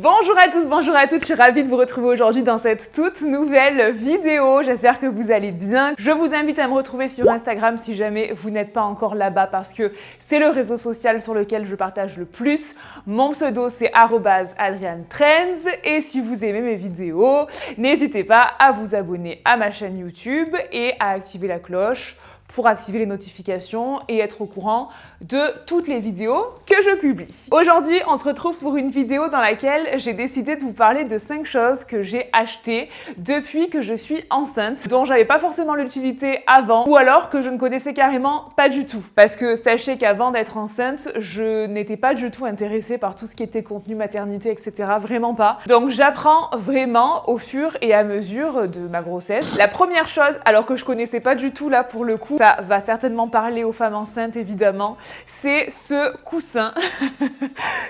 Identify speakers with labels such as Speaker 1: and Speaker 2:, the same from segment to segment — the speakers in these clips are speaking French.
Speaker 1: Bonjour à tous, bonjour à toutes, je suis ravie de vous retrouver aujourd'hui dans cette toute nouvelle vidéo. J'espère que vous allez bien. Je vous invite à me retrouver sur Instagram si jamais vous n'êtes pas encore là-bas parce que c'est le réseau social sur lequel je partage le plus. Mon pseudo c'est @AdrianneTrends et si vous aimez mes vidéos, n'hésitez pas à vous abonner à ma chaîne YouTube et à activer la cloche pour activer les notifications et être au courant de toutes les vidéos que je publie. Aujourd'hui, on se retrouve pour une vidéo dans laquelle j'ai décidé de vous parler de 5 choses que j'ai achetées depuis que je suis enceinte, dont j'avais pas forcément l'utilité avant, ou alors que je ne connaissais carrément pas du tout. Parce que sachez qu'avant d'être enceinte, je n'étais pas du tout intéressée par tout ce qui était contenu maternité, etc. Vraiment pas. Donc j'apprends vraiment au fur et à mesure de ma grossesse. La première chose, alors que je connaissais pas du tout là pour le coup, ça va certainement parler aux femmes enceintes évidemment, c'est ce coussin,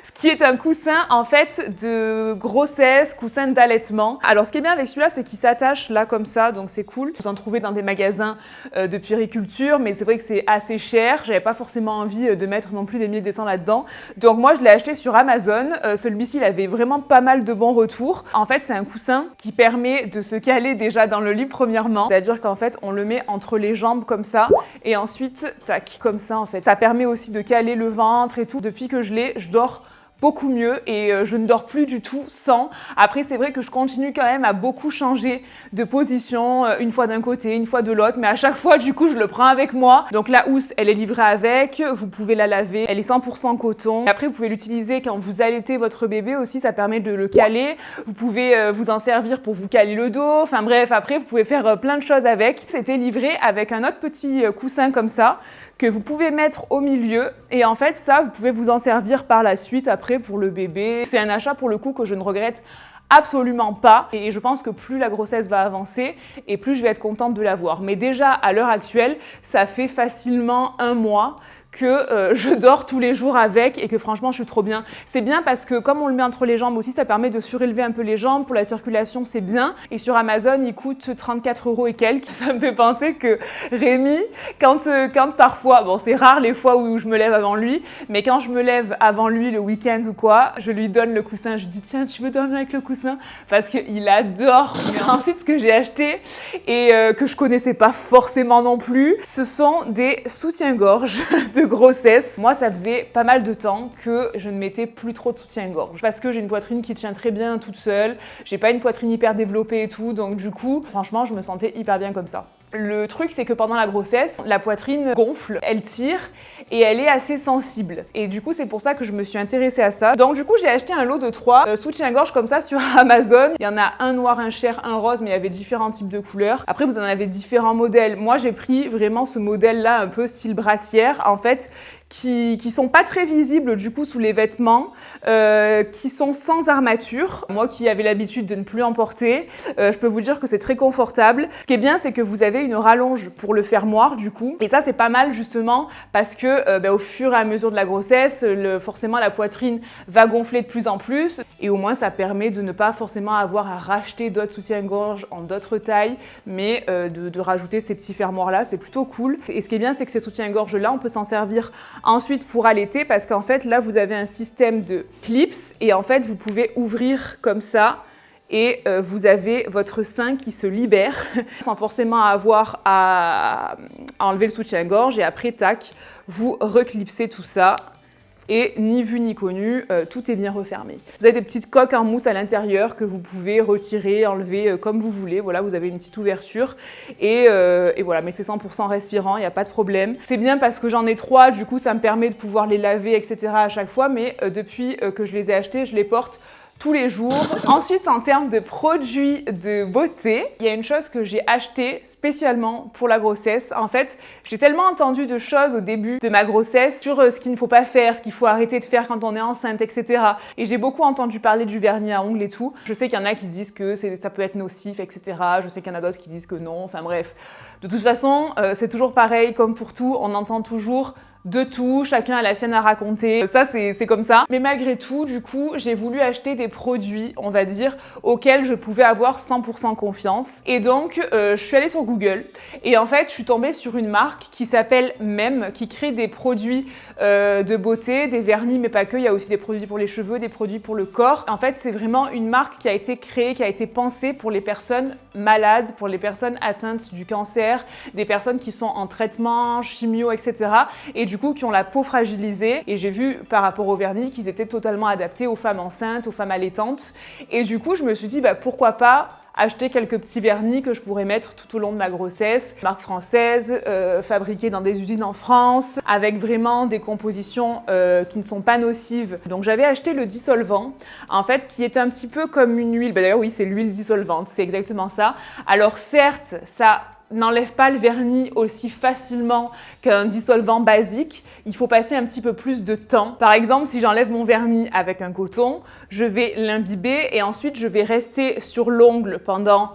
Speaker 1: ce qui est un coussin en fait de grossesse, coussin d'allaitement. Alors ce qui est bien avec celui-là, c'est qu'il s'attache là comme ça, donc c'est cool. Vous en trouvez dans des magasins de puériculture, mais c'est vrai que c'est assez cher. J'avais pas forcément envie de mettre non plus des milliers de cents là-dedans. Donc moi je l'ai acheté sur Amazon. Celui-ci, il avait vraiment pas mal de bons retours. En fait, c'est un coussin qui permet de se caler déjà dans le lit premièrement. C'est-à-dire qu'en fait, on le met entre les jambes comme ça et ensuite, tac, comme ça en fait. Ça permet aussi de caler le ventre et tout. Depuis que je l'ai, je dors beaucoup mieux et je ne dors plus du tout sans. Après, c'est vrai que je continue quand même à beaucoup changer de position, une fois d'un côté, une fois de l'autre, mais à chaque fois, du coup, je le prends avec moi. Donc la housse, elle est livrée avec, vous pouvez la laver, elle est 100% coton. Après, vous pouvez l'utiliser quand vous allaitez votre bébé aussi, ça permet de le caler. Vous pouvez vous en servir pour vous caler le dos, enfin bref, après, vous pouvez faire plein de choses avec. C'était livré avec un autre petit coussin comme ça, que vous pouvez mettre au milieu et en fait ça vous pouvez vous en servir par la suite après pour le bébé. C'est un achat pour le coup que je ne regrette absolument pas et je pense que plus la grossesse va avancer et plus je vais être contente de l'avoir. Mais déjà à l'heure actuelle, ça fait facilement un mois que je dors tous les jours avec et que franchement je suis trop bien. C'est bien parce que comme on le met entre les jambes aussi, ça permet de surélever un peu les jambes. Pour la circulation, c'est bien. Et sur Amazon, il coûte 34 € et quelques. Ça me fait penser que Rémi, quand parfois, bon c'est rare les fois où je me lève avant lui, mais quand je me lève avant lui le week-end ou quoi, je lui donne le coussin. Je lui dis tiens, tu veux dormir avec le coussin? Parce qu'il adore. Mais ensuite, ce que j'ai acheté et que je connaissais pas forcément non plus, ce sont des soutiens-gorge de grossesse. Moi, ça faisait pas mal de temps que je ne mettais plus trop de soutien-gorge parce que j'ai une poitrine qui tient très bien toute seule. J'ai pas une poitrine hyper développée et tout, donc du coup, franchement, je me sentais hyper bien comme ça. Le truc, c'est que pendant la grossesse, la poitrine gonfle, elle tire et elle est assez sensible. Et du coup, c'est pour ça que je me suis intéressée à ça. Donc du coup, j'ai acheté un lot de 3 soutiens-gorge comme ça sur Amazon. Il y en a un noir, un chair, un rose, mais il y avait différents types de couleurs. Après, vous en avez différents modèles. Moi, j'ai pris vraiment ce modèle-là, un peu style brassière, en fait, qui sont pas très visibles du coup sous les vêtements, qui sont sans armature. Moi qui avais l'habitude de ne plus en porter, je peux vous dire que c'est très confortable. Ce qui est bien, c'est que vous avez une rallonge pour le fermoir du coup. Et ça, c'est pas mal justement parce que au fur et à mesure de la grossesse, forcément la poitrine va gonfler de plus en plus. Et au moins, ça permet de ne pas forcément avoir à racheter d'autres soutiens-gorge en d'autres tailles, mais de rajouter ces petits fermoirs-là. C'est plutôt cool. Et ce qui est bien, c'est que ces soutiens-gorge-là, on peut s'en servir ensuite pour allaiter parce qu'en fait là vous avez un système de clips et en fait vous pouvez ouvrir comme ça et vous avez votre sein qui se libère sans forcément avoir à enlever le soutien-gorge et après tac, vous reclipsez tout ça. Et ni vu ni connu, tout est bien refermé. Vous avez des petites coques en mousse à l'intérieur que vous pouvez retirer, enlever comme vous voulez. Voilà, vous avez une petite ouverture et voilà, mais c'est 100% respirant, il n'y a pas de problème. C'est bien parce que j'en ai 3, du coup ça me permet de pouvoir les laver, etc. à chaque fois, mais depuis que je les ai achetés, je les porte tous les jours. Ensuite, en termes de produits de beauté, il y a une chose que j'ai achetée spécialement pour la grossesse. En fait, j'ai tellement entendu de choses au début de ma grossesse sur ce qu'il ne faut pas faire, ce qu'il faut arrêter de faire quand on est enceinte, etc. Et j'ai beaucoup entendu parler du vernis à ongles et tout. Je sais qu'il y en a qui disent que ça peut être nocif, etc. Je sais qu'il y en a d'autres qui disent que non. Enfin bref, de toute façon, c'est toujours pareil, comme pour tout, on entend toujours de tout, chacun a la sienne à raconter, ça c'est comme ça. Mais malgré tout, du coup, j'ai voulu acheter des produits, on va dire, auxquels je pouvais avoir 100% confiance. Et donc, je suis allée sur Google et en fait, je suis tombée sur une marque qui s'appelle Mem, qui crée des produits de beauté, des vernis, mais pas que, il y a aussi des produits pour les cheveux, des produits pour le corps. En fait, c'est vraiment une marque qui a été créée, qui a été pensée pour les personnes malades, pour les personnes atteintes du cancer, des personnes qui sont en traitement, chimio, etc. Et du coup, qui ont la peau fragilisée. Et j'ai vu par rapport aux vernis qu'ils étaient totalement adaptés aux femmes enceintes, aux femmes allaitantes. Et du coup, je me suis dit, bah, pourquoi pas acheter quelques petits vernis que je pourrais mettre tout au long de ma grossesse. Marque française, fabriquée dans des usines en France, avec vraiment des compositions qui ne sont pas nocives. Donc j'avais acheté le dissolvant, en fait, qui est un petit peu comme une huile. Bah, d'ailleurs, oui, c'est l'huile dissolvante, c'est exactement ça. Alors certes, ça n'enlève pas le vernis aussi facilement qu'un dissolvant basique. Il faut passer un petit peu plus de temps. Par exemple, si j'enlève mon vernis avec un coton, je vais l'imbiber et ensuite je vais rester sur l'ongle pendant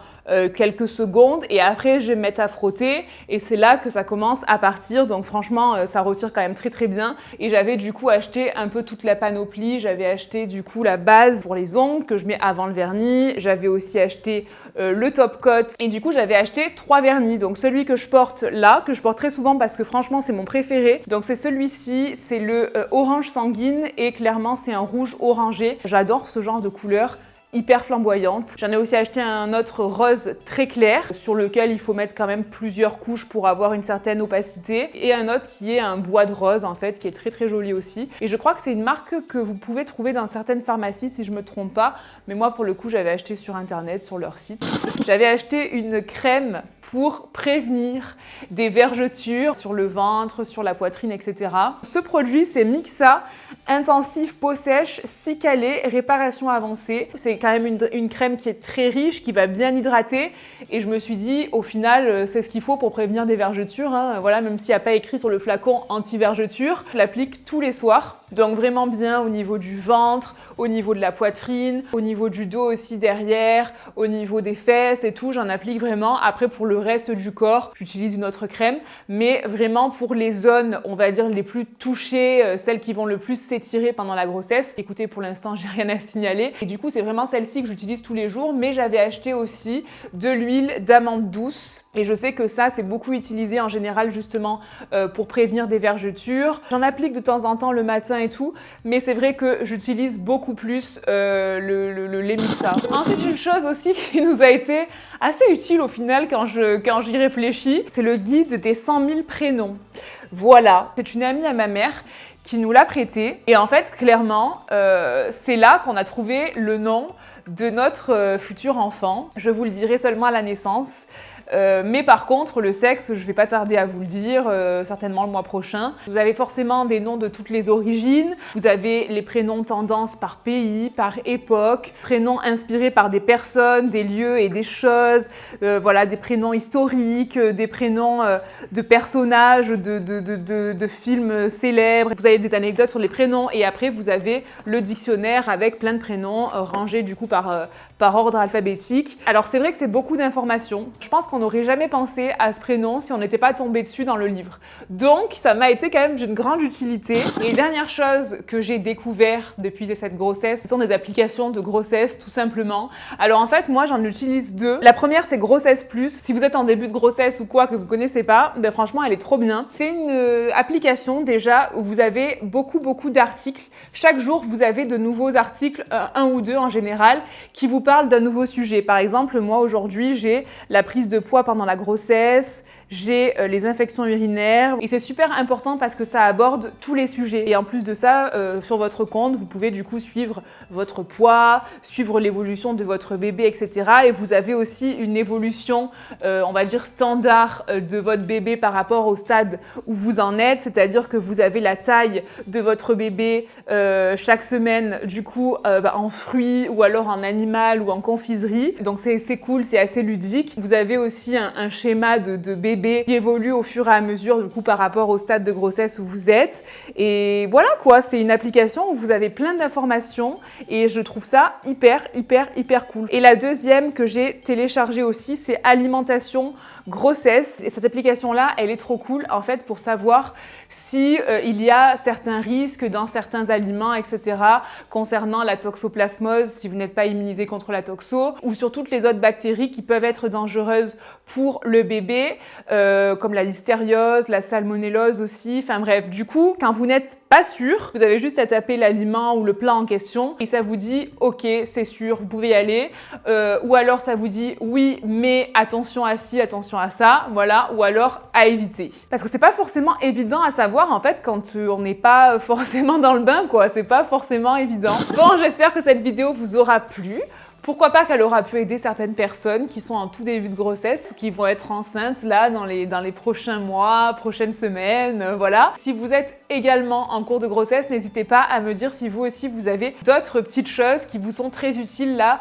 Speaker 1: quelques secondes et après je vais me mettre à frotter et c'est là que ça commence à partir. Donc franchement ça retire quand même très très bien. Et j'avais du coup acheté un peu toute la panoplie. J'avais acheté du coup la base pour les ongles que je mets avant le vernis. J'avais aussi acheté le top coat et du coup j'avais acheté 3 vernis. Donc celui que je porte là, que je porte très souvent parce que franchement c'est mon préféré. Donc c'est celui-ci, c'est le orange sanguine et clairement c'est un rouge orangé. J'adore ce genre de couleur hyper flamboyante. J'en ai aussi acheté un autre rose très clair sur lequel il faut mettre quand même plusieurs couches pour avoir une certaine opacité et un autre qui est un bois de rose en fait qui est très très joli aussi. Et je crois que c'est une marque que vous pouvez trouver dans certaines pharmacies si je me trompe pas, mais moi pour le coup j'avais acheté sur internet, sur leur site. J'avais acheté une crème pour prévenir des vergetures sur le ventre, sur la poitrine, etc. Ce produit, c'est Mixa Intensif Peau Sèche, Cicalée, Réparation Avancée. C'est quand même une crème qui est très riche, qui va bien hydrater. Et je me suis dit, au final, c'est ce qu'il faut pour prévenir des vergetures. Hein. Voilà, même s'il n'y a pas écrit sur le flacon anti-vergeture, je l'applique tous les soirs. Donc vraiment bien au niveau du ventre, au niveau de la poitrine, au niveau du dos aussi derrière, au niveau des fesses et tout, j'en applique vraiment. Après pour le reste du corps, j'utilise une autre crème, mais vraiment pour les zones, on va dire les plus touchées, celles qui vont le plus s'étirer pendant la grossesse. Écoutez, pour l'instant, j'ai rien à signaler. Et du coup, c'est vraiment celle-ci que j'utilise tous les jours, mais j'avais acheté aussi de l'huile d'amande douce. Et je sais que ça, c'est beaucoup utilisé en général justement pour prévenir des vergetures. J'en applique de temps en temps le matin et tout, mais c'est vrai que j'utilise beaucoup plus le lait Mixa. Ensuite, une chose aussi qui nous a été assez utile au final quand j'y réfléchis, c'est le guide des 100 000 prénoms. Voilà, c'est une amie à ma mère qui nous l'a prêté. Et en fait, clairement, c'est là qu'on a trouvé le nom de notre futur enfant. Je vous le dirai seulement à la naissance. Mais par contre, le sexe, je vais pas tarder à vous le dire, certainement le mois prochain. Vous avez forcément des noms de toutes les origines. Vous avez les prénoms tendance par pays, par époque, prénoms inspirés par des personnes, des lieux et des choses. Voilà, des prénoms historiques, des prénoms de personnages, de films célèbres. Vous avez des anecdotes sur les prénoms et après vous avez le dictionnaire avec plein de prénoms rangés du coup par ordre alphabétique. Alors c'est vrai que c'est beaucoup d'informations. Je pense qu'on n'aurait jamais pensé à ce prénom si on n'était pas tombé dessus dans le livre. Donc ça m'a été quand même d'une grande utilité. Et dernière chose que j'ai découvert depuis cette grossesse, ce sont des applications de grossesse tout simplement. Alors en fait moi j'en utilise 2. La première c'est Grossesse Plus. Si vous êtes en début de grossesse ou quoi que vous connaissez pas, ben franchement elle est trop bien. C'est une application déjà où vous avez beaucoup d'articles. Chaque jour vous avez de nouveaux articles, un ou deux en général, qui vous parlent d'un nouveau sujet. Par exemple, moi aujourd'hui, j'ai la prise de poids pendant la grossesse, j'ai les infections urinaires et c'est super important parce que ça aborde tous les sujets. Et en plus de ça, sur votre compte, vous pouvez du coup suivre votre poids, suivre l'évolution de votre bébé, etc. Et vous avez aussi une évolution, on va dire standard de votre bébé par rapport au stade où vous en êtes, c'est-à-dire que vous avez la taille de votre bébé chaque semaine du coup en fruits ou alors en animal ou en confiserie. Donc c'est cool, c'est assez ludique. Vous avez aussi un schéma de bébé qui évolue au fur et à mesure du coup par rapport au stade de grossesse où vous êtes. Et voilà quoi, c'est une application où vous avez plein d'informations et je trouve ça hyper cool. Et la deuxième que j'ai téléchargée aussi, c'est Alimentation grossesse. Et cette application-là, elle est trop cool en fait pour savoir si il y a certains risques dans certains aliments, etc. concernant la toxoplasmose, si vous n'êtes pas immunisé contre la toxo, ou sur toutes les autres bactéries qui peuvent être dangereuses pour le bébé, comme la listériose, la salmonellose aussi. Enfin bref, du coup, quand vous n'êtes pas sûr, vous avez juste à taper l'aliment ou le plat en question et ça vous dit « Ok, c'est sûr, vous pouvez y aller ». Ou alors ça vous dit « Oui, mais attention à ci, attention à ça », voilà, ou alors à éviter. Parce que c'est pas forcément évident à savoir en fait quand on n'est pas forcément dans le bain, quoi. C'est pas forcément évident. Bon, j'espère que cette vidéo vous aura plu. Pourquoi pas qu'elle aura pu aider certaines personnes qui sont en tout début de grossesse ou qui vont être enceintes là dans les prochains mois, prochaines semaines, voilà. Si vous êtes également en cours de grossesse, n'hésitez pas à me dire si vous aussi vous avez d'autres petites choses qui vous sont très utiles là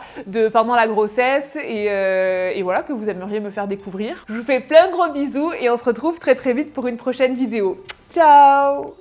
Speaker 1: pendant la grossesse et voilà, que vous aimeriez me faire découvrir. Je vous fais plein de gros bisous et on se retrouve très vite pour une prochaine vidéo. Ciao!